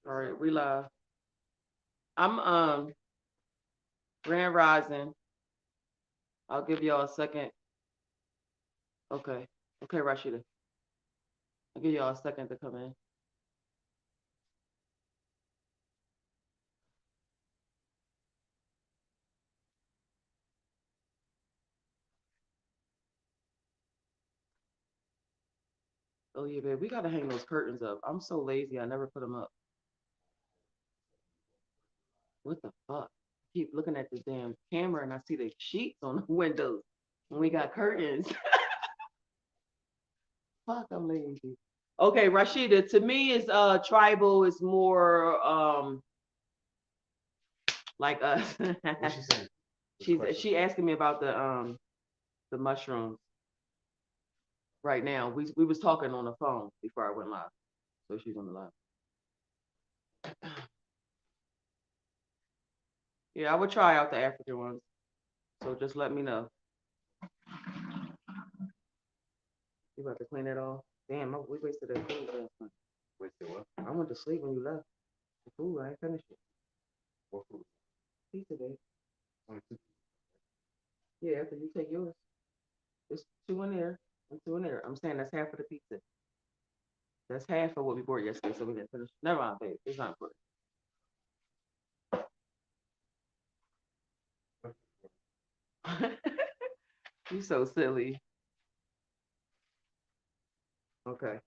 All right, we live. I'm Grand Rising. I'll give y'all a second. Okay. Okay, Rashida. I'll give y'all a second to come in. Oh yeah, babe. We gotta hang those curtains up. I'm so lazy. I never put them up. What the fuck? I keep looking at the damn camera and I see the sheets on the windows. And we got curtains. Fuck, I'm lazy. Okay, Rashida. To me, is tribal is more like us. What she saying? She asking me about the mushrooms right now. We was talking on the phone before I went live, so she's on the live. Yeah, I would try out the African ones. So just let me know. You about to clean it all? Damn, we wasted that food last night. Wasted what? I went to sleep when you left. The food, I ain't finished it. What food? Pizza day. Only two. Yeah, after you take yours, it's two in there and two in there. I'm saying that's half of the pizza. That's half of what we bought yesterday, so we didn't finish. Never mind, babe. It's not important. You so silly. Okay.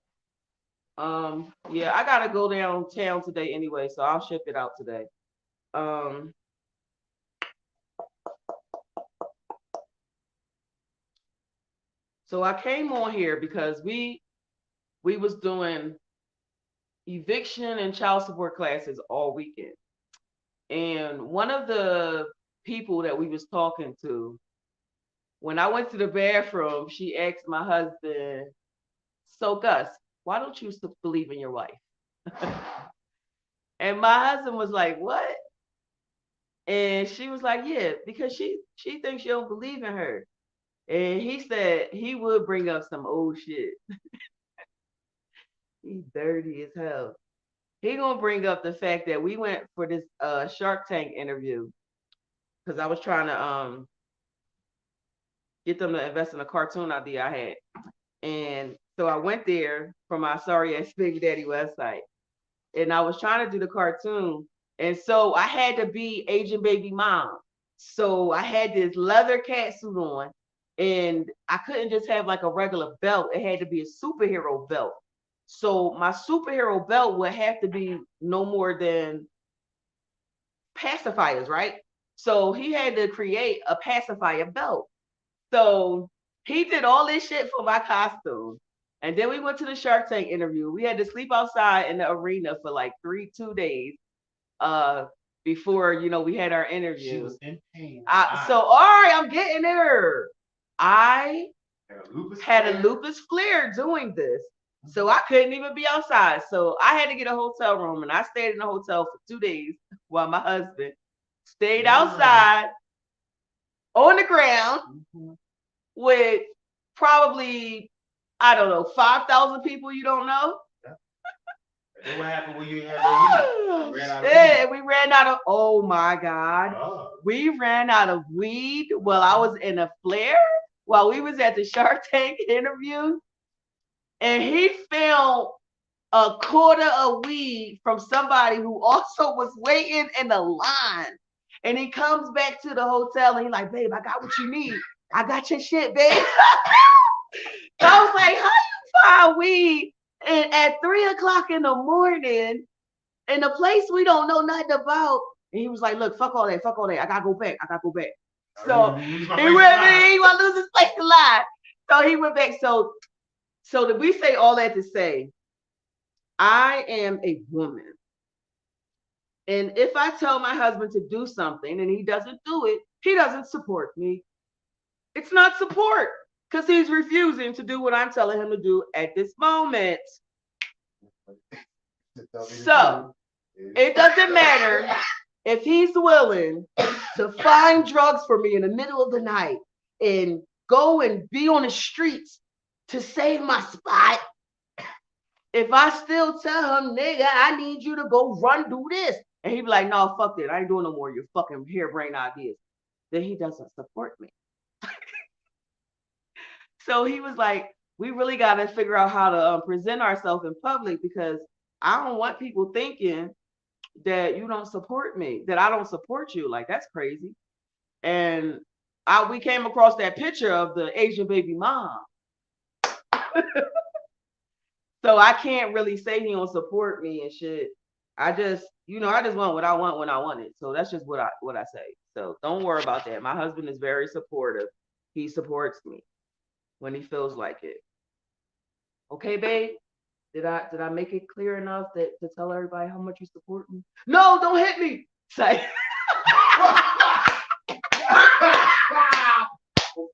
Yeah, I gotta go downtown today anyway, so I'll ship it out today. Um, so I came on here because we was doing eviction and child support classes all weekend. And one of the people that we was talking to, when I went to the bathroom, she asked my husband, "So Gus, why don't you believe in your wife?" And my husband was like, "What?" And she was like, "Yeah, because she thinks you don't believe in her." And he said he would bring up some old shit. He's dirty as hell. He gonna bring up the fact that we went for this Shark Tank interview because I was trying to get them to invest in a cartoon idea I had. And so I went there for my Sorry Ass Baby Daddy website. And I was trying to do the cartoon. And so I had to be Asian baby mom. So I had this leather cat suit on. And I couldn't just have like a regular belt. It had to be a superhero belt. So my superhero belt would have to be no more than pacifiers, right? So he had to create a pacifier belt. So he did all this shit for my costume. And then we went to the Shark Tank interview. We had to sleep outside in the arena for like 2 days uh before we had our interview. She was in pain. So all right, I'm getting her. I had a lupus flare doing this. So I couldn't even be outside. So I had to get a hotel room and I stayed in the hotel for 2 days while my husband stayed outside on the ground with probably, I don't know, 5,000 people you don't know. And what happened when you had no weed? Yeah, we ran out of, oh my God. We ran out of weed while I was in a flare, while we was at the Shark Tank interview. And he found a quarter of weed from somebody who also was waiting in the line. And he comes back to the hotel and he's like, "Babe, I got what you need. I got your shit, babe." So I was like, "How you find weed at 3 o'clock in the morning in a place we don't know nothing about?" And he was like, "Look, fuck all that. Fuck all that. I gotta go back. I gotta go back." So he want to lose his place to lie. So he went back. So did we say all that to say, I am a woman. And if I tell my husband to do something and he doesn't do it, he doesn't support me. It's not support because he's refusing to do what I'm telling him to do at this moment. So it doesn't matter if he's willing to find drugs for me in the middle of the night and go and be on the streets to save my spot. if I still tell him, nigga, I need you to go do this. And he'd be like, no, fuck that. I ain't doing no more of your fucking harebrained ideas. Then he doesn't support me. So he was like, we really got to figure out how to present ourselves in public because I don't want people thinking that you don't support me, that I don't support you. Like, that's crazy. And we came across that picture of the Asian baby mom. So I can't really say he don't support me and shit. I just want what I want when I want it. So that's just what I say. So don't worry about that. My husband is very supportive. He supports me when he feels like it. Okay, babe? Did I make it clear enough that to tell everybody how much you support me? No, don't hit me. Say.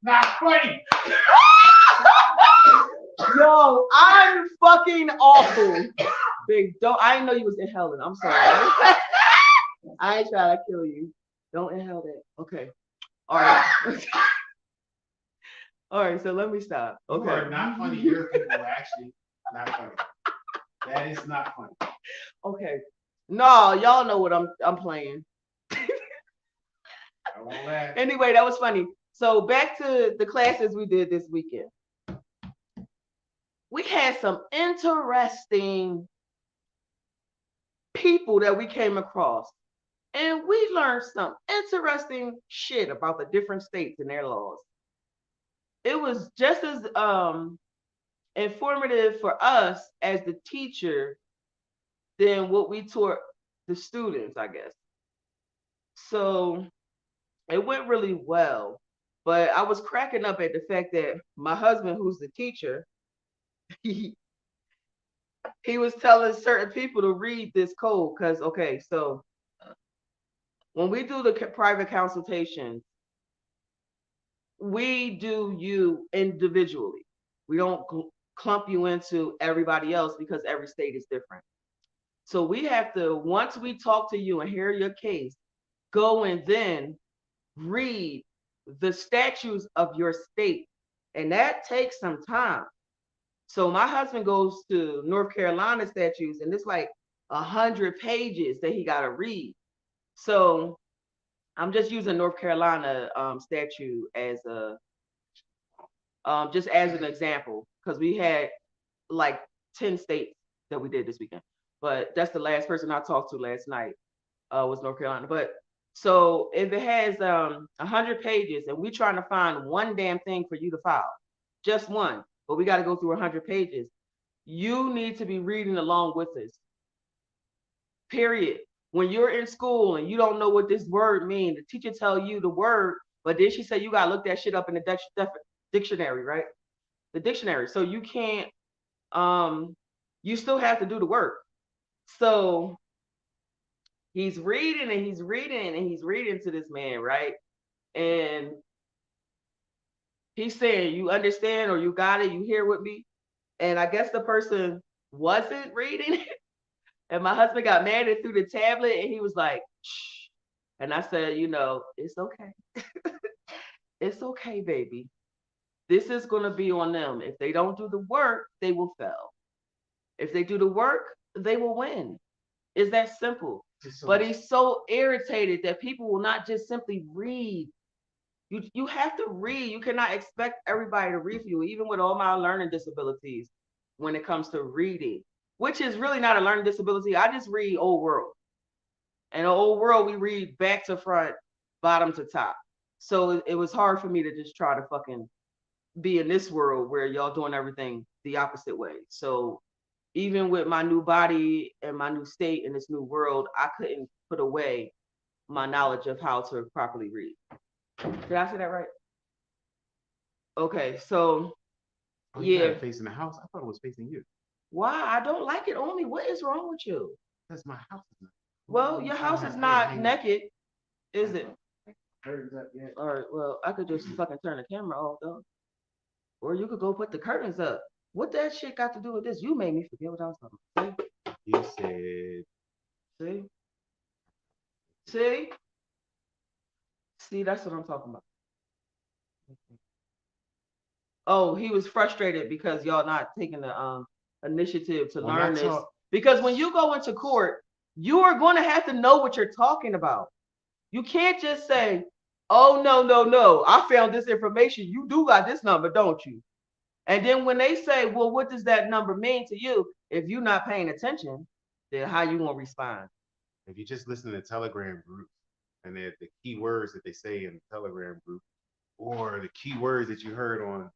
Not funny. Yo, I'm fucking awful. Big, I didn't know you was inhaling. I'm sorry. I ain't trying to kill you. Don't inhale that. Okay. All right. All right, so let me stop. Okay. You are not funny. Your people are actually not funny. That is not funny. Okay. No, y'all know what I'm playing. I won't laugh. Anyway, that was funny. So back to the classes we did this weekend. We had some interesting people that we came across. And we learned some interesting shit about the different states and their laws. It was just as informative for us as the teacher than what we taught the students, I guess. So it went really well. But I was cracking up at the fact that my husband, who's the teacher, he was telling certain people to read this code because, okay, so when we do the private consultations, we do you individually. We don't clump you into everybody else because every state is different. So we have to, once we talk to you and hear your case, go and then read the statutes of your state. And that takes some time. So my husband goes to North Carolina statutes, and it's like 100 pages that he got to read. So I'm just using North Carolina statute as just as an example, because we had like 10 states that we did this weekend. But that's the last person I talked to last night was North Carolina. But so if it has 100 pages and we're trying to find one damn thing for you to file, just one, but we got to go through 100 pages, you need to be reading along with us. Period. When you're in school and you don't know what this word means, the teacher tell you the word, but then she said you got to look that shit up in the dictionary, right? The dictionary. So you can't, you still have to do the work. So he's reading and he's reading and he's reading to this man, right? And he's saying, you understand or you got it, you hear with me? And I guess the person wasn't reading it. And my husband got mad and threw the tablet and he was like, shh. And I said, it's okay. It's okay, baby. This is going to be on them. If they don't do the work, they will fail. If they do the work, they will win. It's that simple. But he's so irritated that people will not just simply read. You have to read. You cannot expect everybody to read for you, even with all my learning disabilities when it comes to reading, which is really not a learning disability. I just read Old World. And the Old World, we read back to front, bottom to top. So it was hard for me to just try to fucking be in this world where y'all doing everything the opposite way. So even with my new body and my new state in this new world, I couldn't put away my knowledge of how to properly read. Did I say that right? Okay, so yeah. Facing the house. I thought it was facing you. Why? I don't like it on me. What is wrong with you? That's my house. Well, your house is not naked, is it? Curtains up, yeah. All right, well, I could just fucking turn the camera off though. Or you could go put the curtains up. What that shit got to do with this? You made me forget what I was talking about. You said. See, that's what I'm talking about. Oh, he was frustrated because y'all not taking the initiative to When learn I this talk- because when you go into court, you are going to have to know what you're talking about. You can't just say, "Oh no, I found this information. You do got this number, don't you?" And then when they say, "Well, what does that number mean to you?" If you're not paying attention, then how you gonna respond? If you just listen to Telegram groups and the key words that they say in the Telegram group, or the key words that you heard on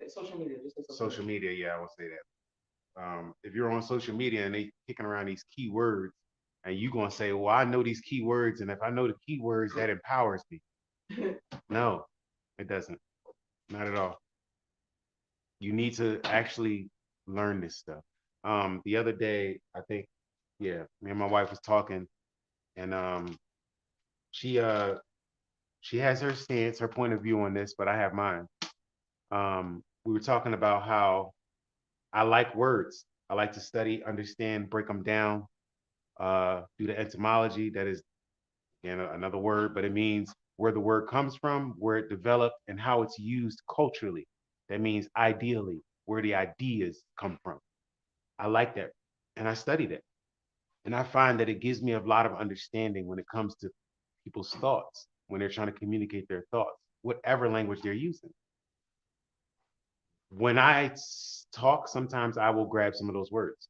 Social media, just social media, yeah, I will say that. If you're on social media and they kicking around these key words, and you gonna say, "Well, I know these key words, and if I know the key words, that empowers me." No, it doesn't. Not at all. You need to actually learn this stuff. The other day, I think, yeah, me and my wife was talking, and she she has her stance, her point of view on this, but I have mine. We were talking about how I like words. I like to study, understand, break them down, do the etymology. That is, again, another word, but it means where the word comes from, where it developed, and how it's used culturally. That means ideally, where the ideas come from. I like that. And I study that. And I find that it gives me a lot of understanding when it comes to people's thoughts, when they're trying to communicate their thoughts, whatever language they're using. When I talk, sometimes I will grab some of those words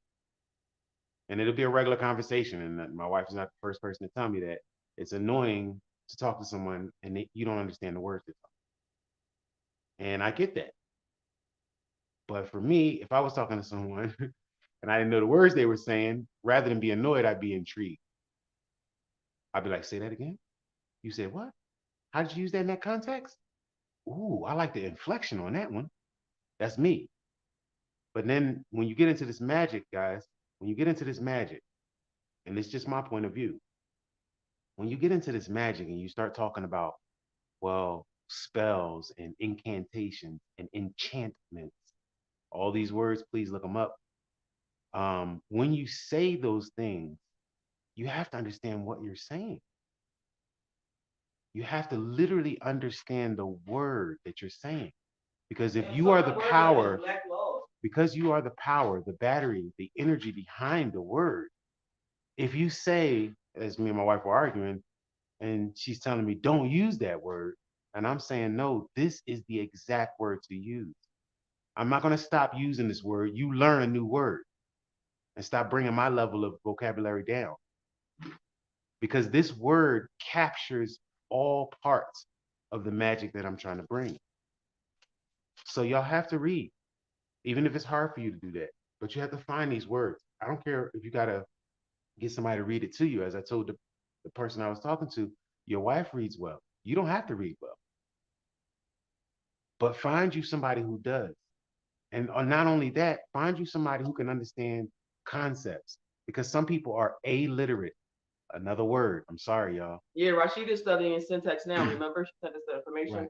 and it'll be a regular conversation. And my wife is not the first person to tell me that it's annoying to talk to someone and you don't understand the words they're talking. And I get that. But for me, if I was talking to someone and I didn't know the words they were saying, rather than be annoyed, I'd be intrigued. I'd be like, say that again? You said what? How did you use that in that context? Ooh, I like the inflection on that one. That's me. But then when you get into this magic, guys, when you get into this magic, and it's just my point of view, when you get into this magic and you start talking about, well, spells and incantations and enchantments, all these words, please look them up. When you say those things, you have to understand what you're saying. You have to literally understand the word that you're saying. Because if you are the power, because you are the power, the battery, the energy behind the word, if you say, as me and my wife were arguing, and she's telling me, don't use that word, and I'm saying, no, this is the exact word to use. I'm not going to stop using this word. You learn a new word and stop bringing my level of vocabulary down. Because this word captures all parts of the magic that I'm trying to bring. So y'all have to read, even if it's hard for you to do that. But you have to find these words. I don't care if you got to get somebody to read it to you. As I told the person I was talking to, your wife reads well. You don't have to read well. But find you somebody who does. And not only that, find you somebody who can understand concepts. Because some people are illiterate. Another word. I'm sorry, y'all. Yeah, Rashida's studying syntax now. Remember, she sent us the information. Right.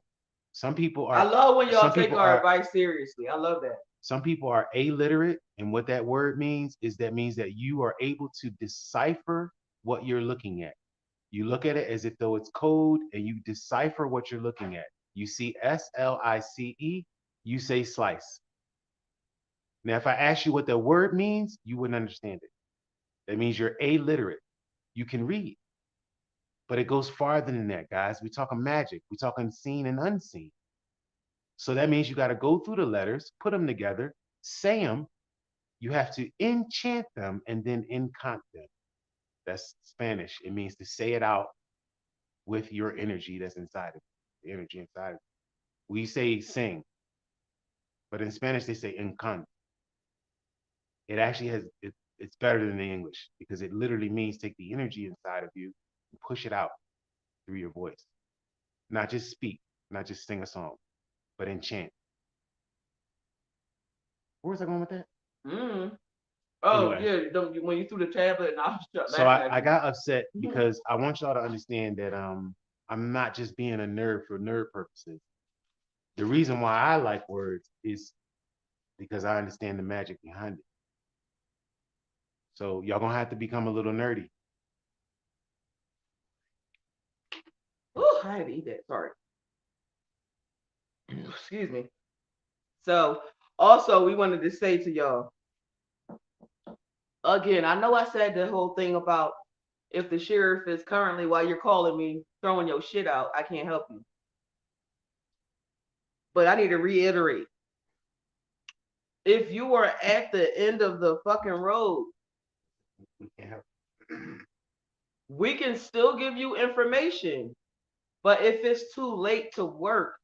Some people are. I love when y'all take our advice seriously. I love that. Some people are illiterate, and what that word means is that means that you are able to decipher what you're looking at. You look at it as if though it's code, and you decipher what you're looking at. You see SLICE, you say slice. Now, if I ask you what that word means, you wouldn't understand it. That means you're illiterate. You can read, but it goes farther than that, guys. We're talking magic. We're talking seen and unseen. So that means you got to go through the letters, put them together, say them. You have to enchant them and then incant them. That's Spanish. It means to say it out with your energy that's inside of you, the energy inside of you. We say sing, but in Spanish they say incant. It actually it's better than the English because it literally means take the energy inside of you and push it out through your voice. Not just speak, not just sing a song, but enchant. Where was I going with that? Oh, anyway. Yeah, when you threw the tablet and I was So I got upset because I want y'all to understand that I'm not just being a nerd for nerd purposes. The reason why I like words is because I understand the magic behind it. So y'all gonna have to become a little nerdy. Oh, I had to eat that. Sorry. Excuse me. So Also, we wanted to say to y'all, again, I know I said the whole thing about if the sheriff is currently, while you're calling me, throwing your shit out, I can't help you. But I need to reiterate, if you are at the end of the fucking road, We can't help. we can still give you information. But if it's too late to work,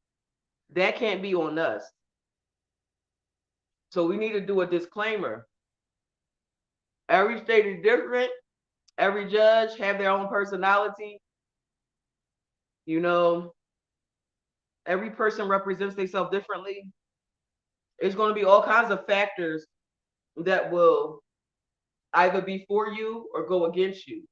that can't be on us. So we need to do a disclaimer. Every state is different. Every judge have their own personality. You know, every person represents themselves differently. It's going to be all kinds of factors that will either be for you or go against you.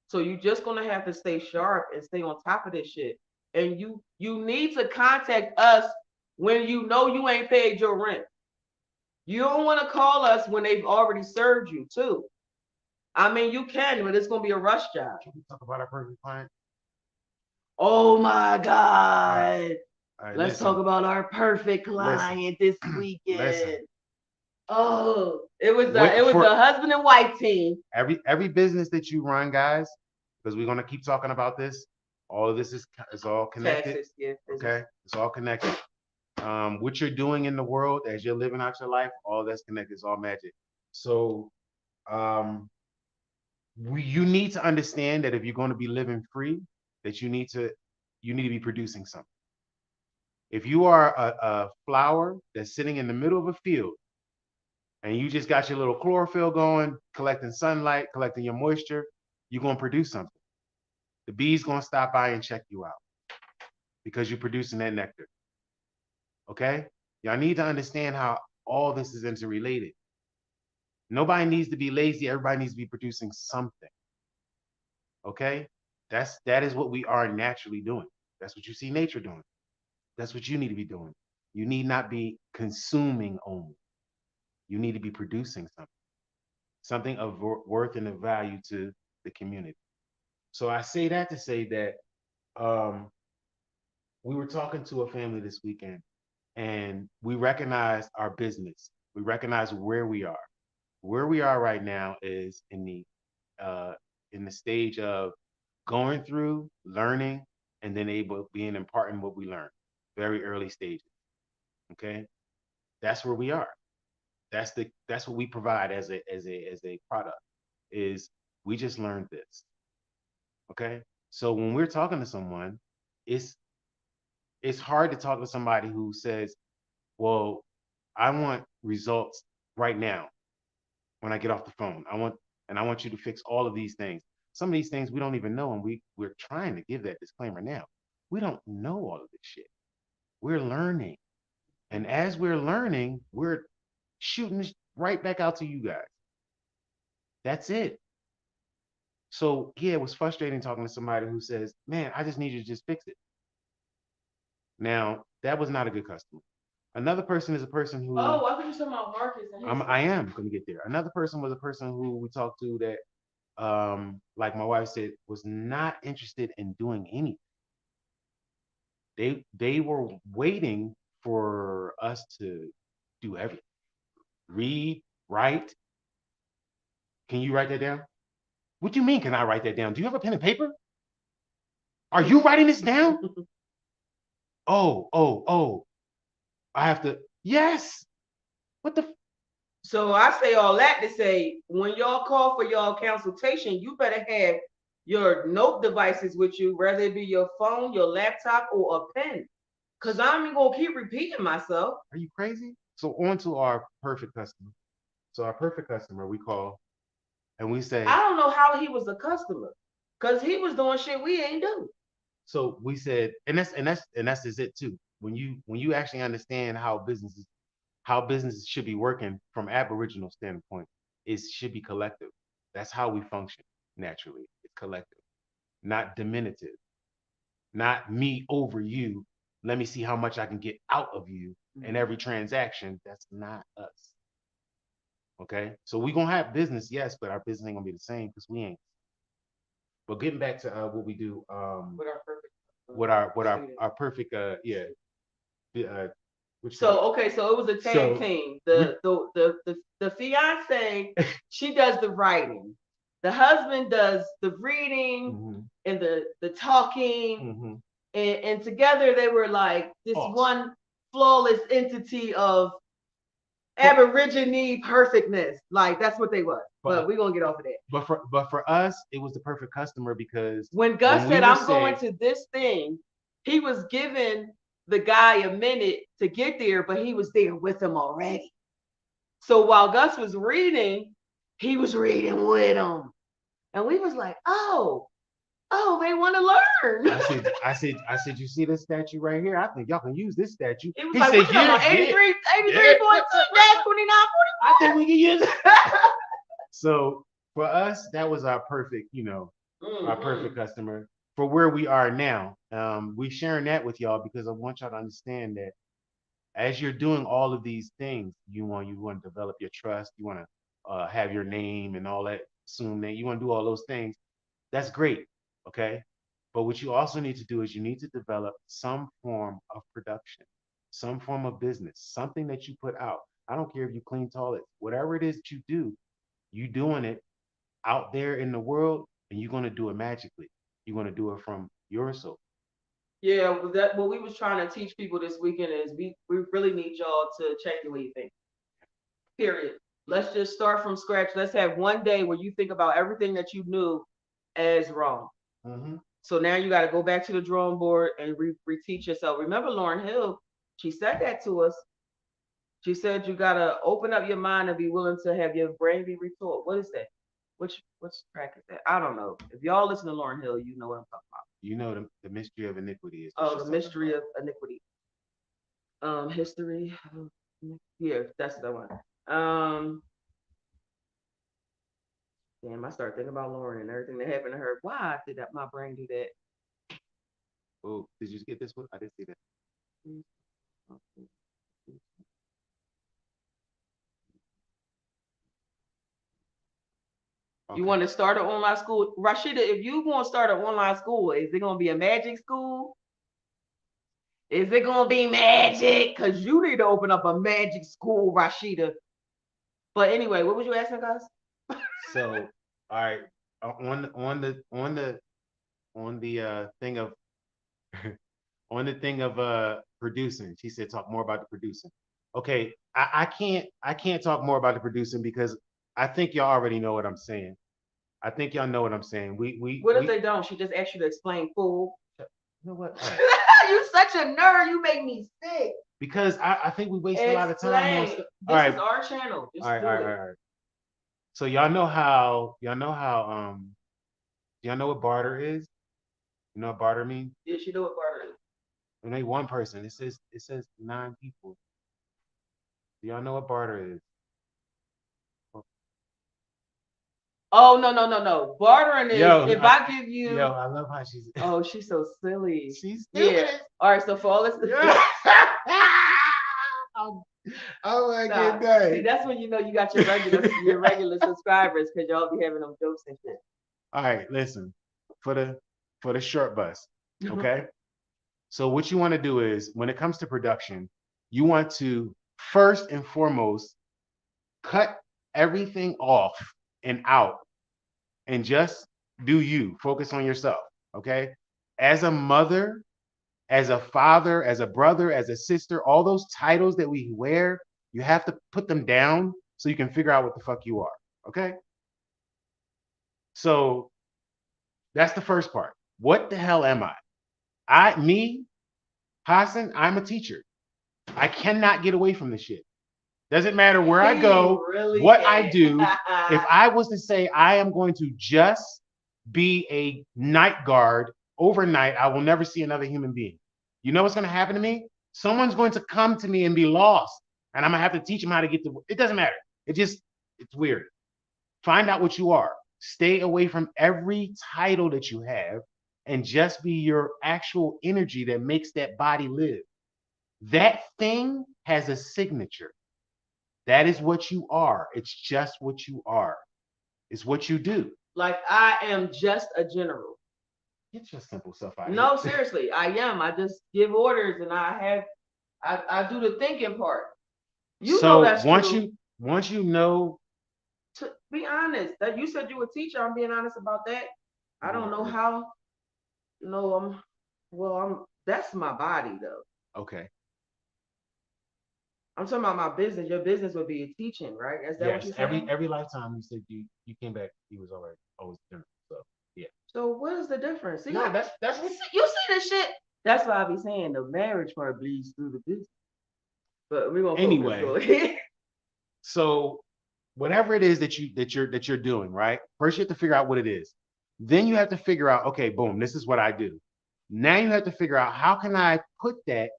So you're just going to have to stay sharp and stay on top of this shit. And you need to contact us when you know you ain't paid your rent. You don't want to call us when they've already served you too. I mean, you can, but it's going to be a rush job. Can we talk about our perfect client? Oh my God. All right, Let's listen. talk about our perfect client this weekend. Listen. Oh, it was Wait, for- the husband and wife team. Every business that you run, guys, because we're gonna keep talking about this. All of this is all connected. Taxes, yeah, Okay, it's all connected. What you're doing in the world as you're living out your life, all that's connected. It's all magic. So, you need to understand that if you're going to be living free, that you need to be producing something. If you are a flower that's sitting in the middle of a field and you just got your little chlorophyll going, collecting sunlight, collecting your moisture, you're going to produce something. The bee's going to stop by and check you out because you're producing that nectar. Okay? Y'all need to understand how all this is interrelated. Nobody needs to be lazy. Everybody needs to be producing something. Okay? That is what we are naturally doing. That's what you see nature doing. That's what you need to be doing. You need not be consuming only. You need to be producing something of worth and of value to the community. So I say that to say that we were talking to a family this weekend, and we recognized our business. We recognize where we are. Where we are right now is in the stage of going through, learning, and then being imparting what we learn. Very early stages. Okay, that's where we are. That's what we provide as a product. Is we just learned this. Okay, so when we're talking to someone, it's it's hard to talk to somebody who says, "Well, I want results right now when I get off the phone. I want you to fix all of these things. Some of these things we don't even know, and we're trying to give that disclaimer now. We don't know all of this shit. We're learning, and as we're learning, we're shooting right back out to you guys. That's it. So yeah, it was frustrating talking to somebody who says, "Man, I just need you to just fix it." Now that was not a good customer. Another person is a person who Oh, I think you're talking about Marcus. I am going to get there. Another person was a person who we talked to that, like my wife said, was not interested in doing anything. They were waiting for us to do everything. Read, write. Can you write that down? What do you mean? Can I write that down? Do you have a pen and paper? Are you writing this down? Oh. I have to. Yes. What the? So I say all that to say, when y'all call for y'all consultation, you better have your note devices with you, whether it be your phone, your laptop, or a pen. Cause I'm even gonna keep repeating myself. Are you crazy? So on to our perfect customer. So our perfect customer, we call and we say, I don't know how he was a customer, cause he was doing shit we ain't do. So we said, and that's just it too. When you actually understand how businesses should be working from Aboriginal standpoint, it should be collective. That's how we function naturally. It's collective, not diminutive, not me over you. Let me see how much I can get out of you in every transaction. That's not us. Okay, so we're gonna have business, yes, but our business ain't gonna be the same because we ain't. But getting back to what we do, With our perfect, what our perfect So okay, so it was a tag So, team. The fiance, she does the writing. The husband does the reading Mhm, and the talking. mhm. And together they were like this Awesome. one flawless entity of But- Aborigine perfectness. Like that's what they was. But- But we're gonna get off of that. But for us, it was the perfect customer because When Gus when we said, were I'm going to this thing, he was giving the guy a minute to get there, but he was there with him already. So while Gus was reading, he was reading with him. And we was like, oh, they want to learn. I said, you see this statue right here? I think y'all can use this statue. It was He like, said, what you talking about, 83, 83.2, dash 29, I think we can use it. So for us, that was our perfect, our perfect customer for where we are now. We sharing that with y'all because I want y'all to understand that as you're doing all of these things, you want to develop your trust, you want to have your name and all that, assume that you want to do all those things. That's great, okay? But what you also need to do is you need to develop some form of production, some form of business, something that you put out. I don't care if you clean toilets, whatever it is that you do, you doing it out there in the world, and you're gonna do it magically. You're gonna do it from your soul. Yeah, what we was trying to teach people this weekend is we really need y'all to change the way you think. Period. Let's just start from scratch. Let's have one day where you think about everything that you knew as wrong. Mm-hmm. So now you got to go back to the drawing board and reteach yourself. Remember Lauryn Hill? She said that to us. She said you got to open up your mind and be willing to have your brain be retaught. What is that? Which track is that? I don't know. If y'all listen to Lauryn Hill, you know what I'm talking about. You know the mystery of iniquity is. Oh, the mystery of iniquity. History. Yeah, that's the one. Damn, I started thinking about Lauren and everything that happened to her. Why did my brain do that? Oh, did you get this one? I didn't see that. You want to start an online school? Rashida, if you want to start an online school, is it going to be a magic school? Is it going to be magic? Because you need to open up a magic school, Rashida. But anyway, what was you asking, guys? So, all right, on the thing of on the thing of producing, she said talk more about the producing. Okay, I can't talk more about the producing because I think y'all already know what I'm saying. I think y'all know what I'm saying. What if they don't? She just asked you to explain, fool. You know what? You such a nerd. You make me sick. Because I think we waste a lot of time on stuff. This is our channel. Just all right. So y'all know y'all know what barter is? You know what barter means? Yeah, she know what barter is. When they one person, it says 9 people. Do y'all know what barter is? Oh no. Bartering is if I give you. Yo, I love how she's. Oh, she's so silly. She's stupid. Yeah. All right, so for all this. Oh my goodness. See, that's when you know you got your regular subscribers because y'all be having them jokes and shit. All right, listen. For the short bus, okay? So what you want to do is when it comes to production, you want to first and foremost cut everything off and out and just do you. Focus on yourself, okay? As a mother, as a father, as a brother, as a sister, all those titles that we wear, you have to put them down so you can figure out what the fuck you are, okay? So that's the first part. What the hell am I? Hassan, I'm a teacher. I cannot get away from this shit. Doesn't matter where I go, what I do. If I was to say I am going to just be a night guard overnight, I will never see another human being. You know what's going to happen to me? Someone's going to come to me and be lost, and I'm going to have to teach them how to get to. It doesn't matter. It's weird. Find out what you are. Stay away from every title that you have and just be your actual energy that makes that body live. That thing has a signature. That is what you are. It's just what you are. It's what you do. Like I am just a general. Get your simple self out. No, seriously, I am. I just give orders and I have I do the thinking part. You so know that's once true. once you know, To be honest, that you said you were a teacher. I'm being honest about that. I don't know how. No, I'm. That's my body though. okay, I'm talking about my business. Your business would be teaching, right? Is that what yes, you're saying? every lifetime you said you came back, he was always different. So yeah, So what is the difference? See, no, that's you see this shit. That's why I be saying the marriage part bleeds through the business. But we're gonna anyway. focus. Go ahead. So whatever it is that you're doing, right? First you have to figure out what it is. Then you have to figure out, okay, boom, this is what I do. Now you have to figure out how can I put that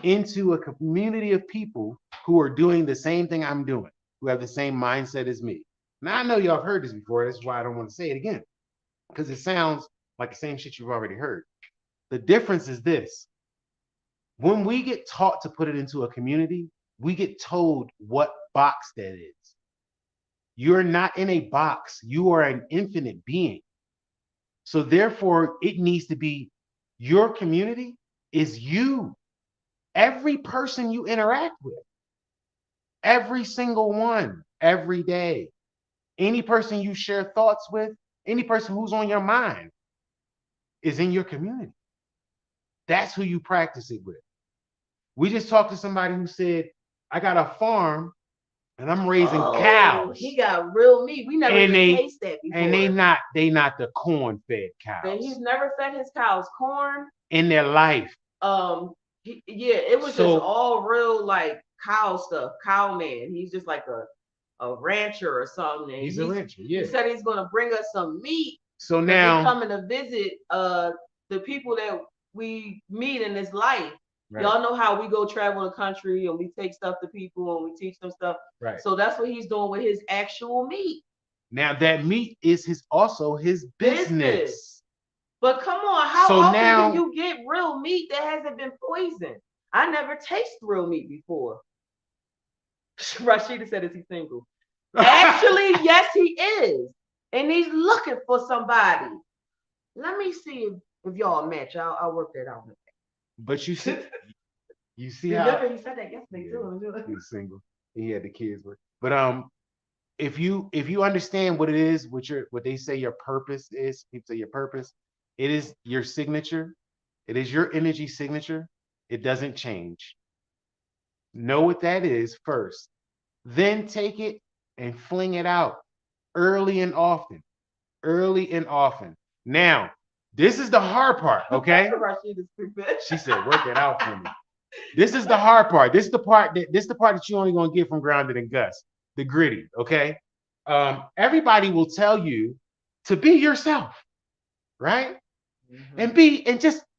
into a community of people who are doing the same thing I'm doing, who have the same mindset as me. Now I know y'all have heard this before. That's why I don't want to say it again, because it sounds like the same shit you've already heard. The difference is this: when we get taught to put it into a community, we get told what box that is. You're not in a box, you are an infinite being. So therefore, it needs to be your community is you. Every person you interact with, every single one, every day, any person you share thoughts with, any person who's on your mind is in your community. That's who you practice it with. We just talked to somebody who said, I got a farm and I'm raising cows. He got real meat. We never And even tasted that before. And they not the corn fed cows. And he's never fed his cows corn in their life. It was just all real like cow stuff, cow man. He's just like a rancher or something. And he's a rancher, yeah. He said he's gonna bring us some meat. So now he's coming to visit the people that we meet in this life. Right. Y'all know how we go travel the country and we take stuff to people and we teach them stuff. Right. So that's what he's doing with his actual meat. Now that meat is also his business. But come on, how often can you get real meat that hasn't been poisoned? I never tasted real meat before. Rashida said, is he single? Actually, yes, he is. And he's looking for somebody. Let me see if y'all match. I'll work that out. But you see how he said that yesterday too. He's single. He had the kids with. But if you understand what it is, what they say your purpose is, people say your purpose, it is your signature. It is your energy signature. It doesn't change. Know what that is first. Then take it and fling it out early and often. Early and often. Now, this is the hard part, okay? She said, work it out for me. This is the hard part. This is the part that you only gonna get from Grounded and Gus, the gritty, okay? Everybody will tell you to be yourself, right? Mm-hmm.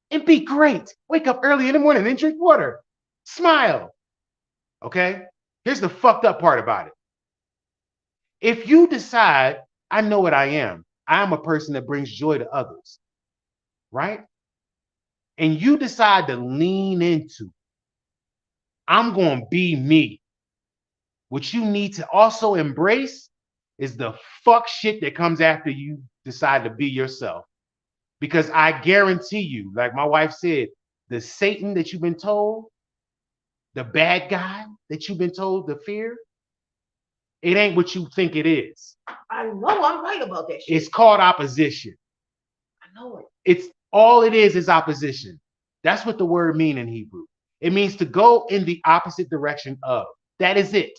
And be great. Wake up early in the morning and drink water. Smile. Okay? Here's the fucked up part about it. If you decide, I know what I am a person that brings joy to others, right? And you decide to lean into, I'm going to be me. What you need to also embrace is the fuck shit that comes after you decide to be yourself. Because I guarantee you, like my wife said, the Satan that you've been told, the bad guy that you've been told to fear, it ain't what you think it is. I know I'm right about that shit. It's called opposition. I know it. It's all it is opposition. That's what the word means in Hebrew. It means to go in the opposite direction of. That is it.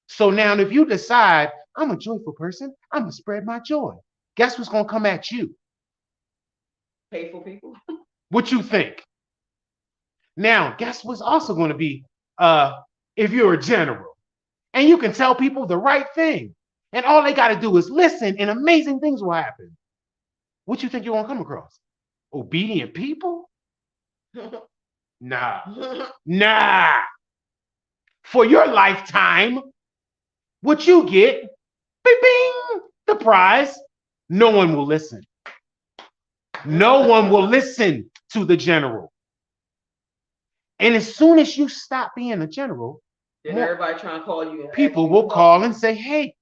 So now if you decide, I'm a joyful person, I'm going to spread my joy. Guess what's going to come at you? Hateful people. What you think? Now, guess what's also going to be if you're a general and you can tell people the right thing and all they got to do is listen and amazing things will happen. What you think you're going to come across? Obedient people? Nah. For your lifetime, what you get, bing, bing, the prize, no one will listen. No one will listen to the general. And as soon as you stop being a general, then everybody trying to call you. People will call and say, hey,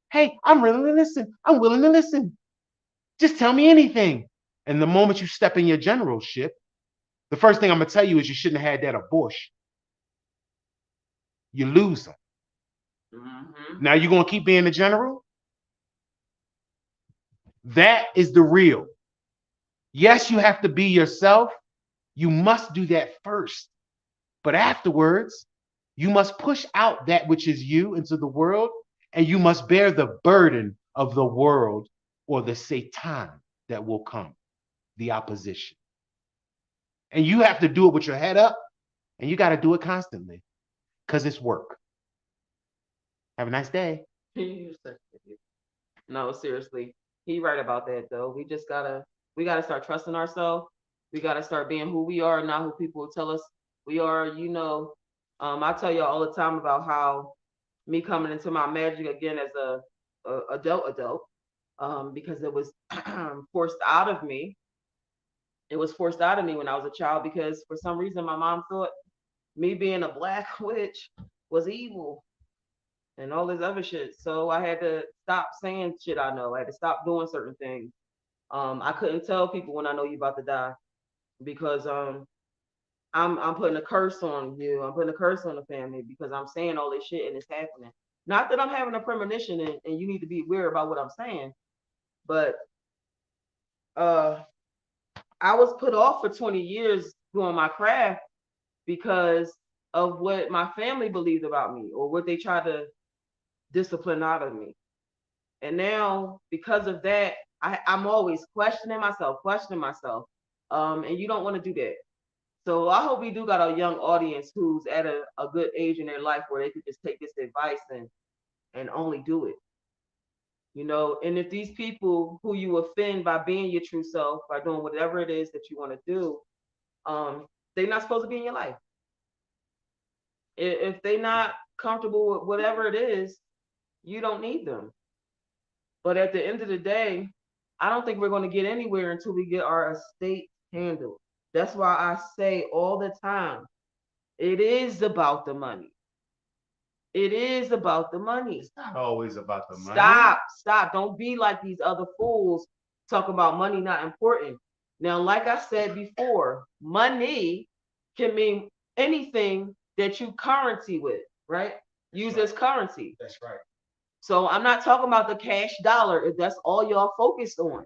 I'm willing to listen. I'm willing to listen. Just tell me anything. And the moment you step in your generalship, The first thing I'm gonna tell you is you shouldn't have had that abortion. You lose them. Mm-hmm. Now you're gonna keep being the general? That is the real. Yes, you have to be yourself. You must do that first. But afterwards, you must push out that which is you into the world, and you must bear the burden of the world or the Satan that will come, the opposition. And you have to do it with your head up, and you got to do it constantly because it's work. Have a nice day. No, seriously. He right about that though. We gotta start trusting ourselves. We gotta start being who we are, not who people tell us we are. I tell you all the time about how me coming into my magic again as a adult, because it was forced out of me. It was forced out of me when I was a child because for some reason my mom thought me being a black witch was evil and all this other shit. So I had to stop saying shit I know. I had to stop doing certain things. I couldn't tell people when I know you about to die because I'm putting a curse on you. I'm putting a curse on the family because I'm saying all this shit and it's happening. Not that I'm having a premonition and you need to be aware about what I'm saying, but I was put off for 20 years doing my craft because of what my family believed about me or what they tried to discipline out of me. And now, because of that, I'm always questioning myself. And you don't want to do that. So I hope we do got a young audience who's at a good age in their life where they could just take this advice and only do it. And if these people who you offend by being your true self, by doing whatever it is that you want to do, they're not supposed to be in your life. If they're not comfortable with whatever it is, you don't need them. But at the end of the day, I don't think we're going to get anywhere until we get our estate handled. That's why I say all the time, it is about the money. It is about the money. It's not always about the money. Stop. Don't be like these other fools talking about money not important. Now, like I said before, money can mean anything that you currency with, right? Use as currency. That's right. So I'm not talking about the cash dollar if that's all y'all focused on.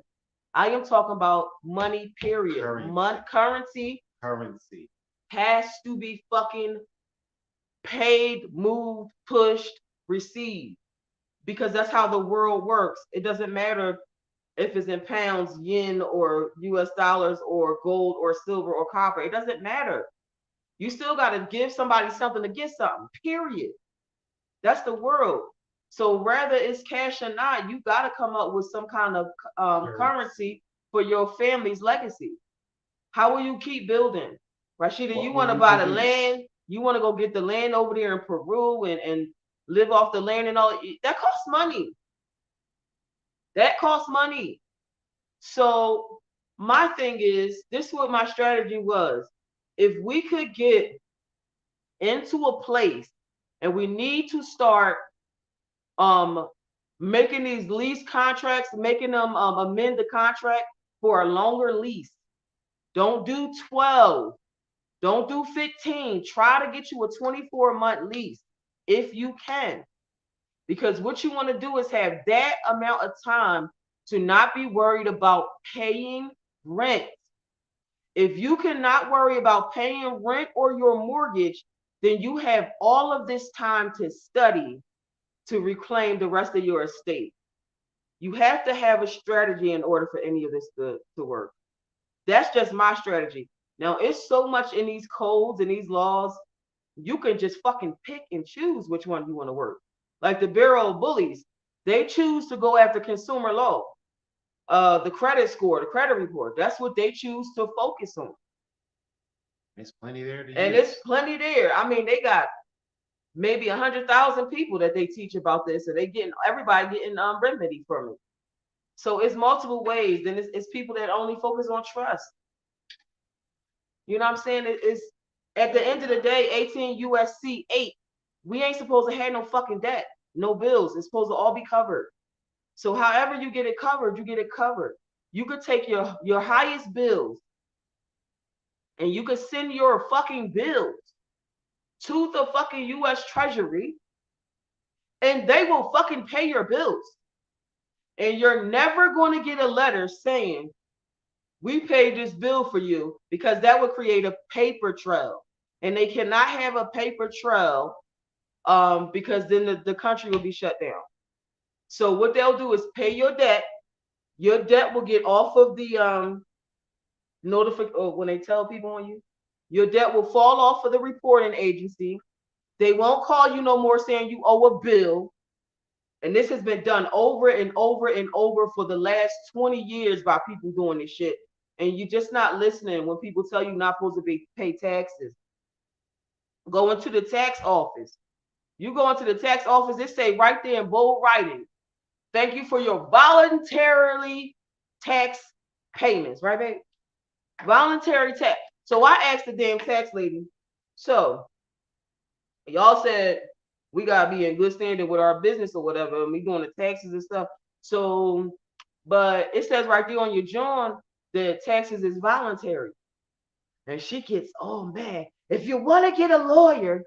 I am talking about money, period. Currency has to be fucking paid, moved, pushed, received. Because that's how the world works. It doesn't matter if it's in pounds, yen, or US dollars, or gold, or silver, or copper. It doesn't matter. You still got to give somebody something to get something, period. That's the world. So whether it's cash or not, you got to come up with some kind of currency for your family's legacy. How will you keep building? Rashida, you want to buy the land. You want to go get the land over there in Peru and live off the land and all. That costs money. That costs money. So my thing is, this is what my strategy was. If we could get into a place and we need to start making these lease contracts, making them amend the contract for a longer lease. Don't do 12. Don't do 15. Try to get you a 24-month lease if you can. Because what you want to do is have that amount of time to not be worried about paying rent. If you cannot worry about paying rent or your mortgage, then you have all of this time to study to reclaim the rest of your estate. You have to have a strategy in order for any of this to work. That's just my strategy. Now, it's so much in these codes and these laws, you can just fucking pick and choose which one you want to work. Like the Bureau of Bullies, they choose to go after consumer law, the credit score, the credit report. That's what they choose to focus on. There's plenty there. It's plenty there. I mean, they got maybe 100,000 people that they teach about this, and everybody getting remedy from it. So it's multiple ways, and it's people that only focus on trust. You know what I'm saying? It's at the end of the day, 18 USC 8. We ain't supposed to have no fucking debt, no bills. It's supposed to all be covered. So however you get it covered, you get it covered. You could take your highest bills and you can send your fucking bills to the fucking US Treasury, and they will fucking pay your bills. And you're never going to get a letter saying, we paid this bill for you, because that would create a paper trail. And they cannot have a paper trail because then the country will be shut down. So what they'll do is pay your debt. Your debt will get off of the when they tell people on you. Your debt will fall off of the reporting agency. They won't call you no more saying you owe a bill. And this has been done over and over and over for the last 20 years by people doing this shit. And you're just not listening when people tell you not supposed to pay taxes. Go into the tax office. You go into the tax office, it say right there in bold writing, thank you for your voluntarily tax payments, right, babe? Voluntary tax. So I asked the damn tax lady, so y'all said we gotta be in good standing with our business or whatever, and we doing the taxes and stuff. So, but it says right there on your John that taxes is voluntary. And she gets, oh man, if you want to get a lawyer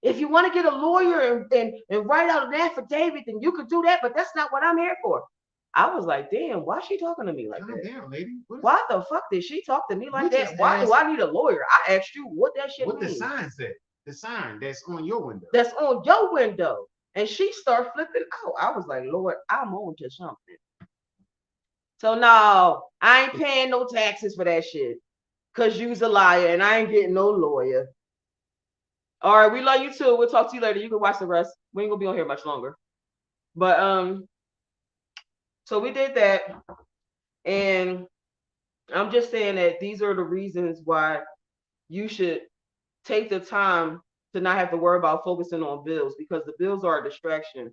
and write out an affidavit, then you could do that, but that's not what I'm here for. I was like, damn, why is she talking to me like that? Damn, lady. Why the fuck did she talk to me like that? Why do I need a lawyer? I asked you what that shit means. What the sign said? The sign that's on your window. That's on your window. And she started flipping out. I was like, Lord, I'm on to something. So no, I ain't paying no taxes for that shit. Cause you's a liar and I ain't getting no lawyer. All right, we love you too. We'll talk to you later. You can watch the rest. We ain't gonna be on here much longer. But so we did that. And I'm just saying that these are the reasons why you should take the time to not have to worry about focusing on bills, because the bills are a distraction.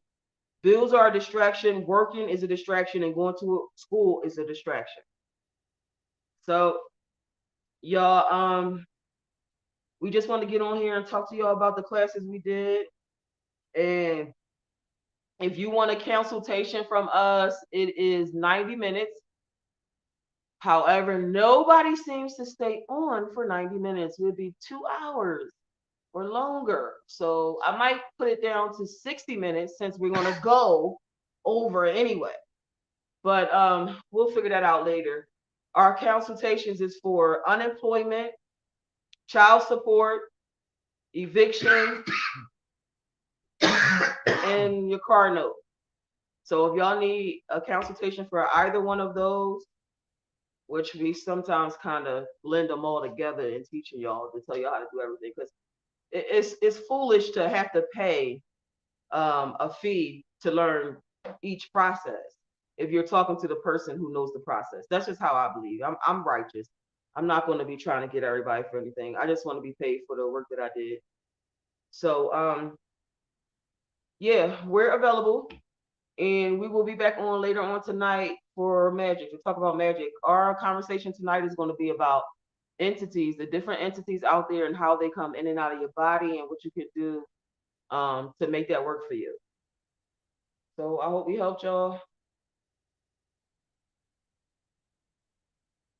Bills are a distraction. Working is a distraction, and going to school is a distraction. So, y'all, we just want to get on here and talk to y'all about the classes we did. And if you want a consultation from us, it is 90 minutes. However, nobody seems to stay on for 90 minutes. It would be 2 hours or longer. So I might put it down to 60 minutes since we're going to go over anyway. But we'll figure that out later. Our consultations is for unemployment, child support, eviction, and your car note. So if y'all need a consultation for either one of those, which we sometimes kind of blend them all together and teaching y'all to tell y'all how to do everything, because it's foolish to have to pay a fee to learn each process if you're talking to the person who knows the process. That's just how I believe. I'm righteous. I'm not going to be trying to get everybody for anything. I just want to be paid for the work that I did. So yeah, we're available, and we will be back on later on tonight for magic, to talk about magic. Our conversation tonight is going to be about entities, the different entities out there and how they come in and out of your body and what you can do to make that work for you. So I hope we helped y'all.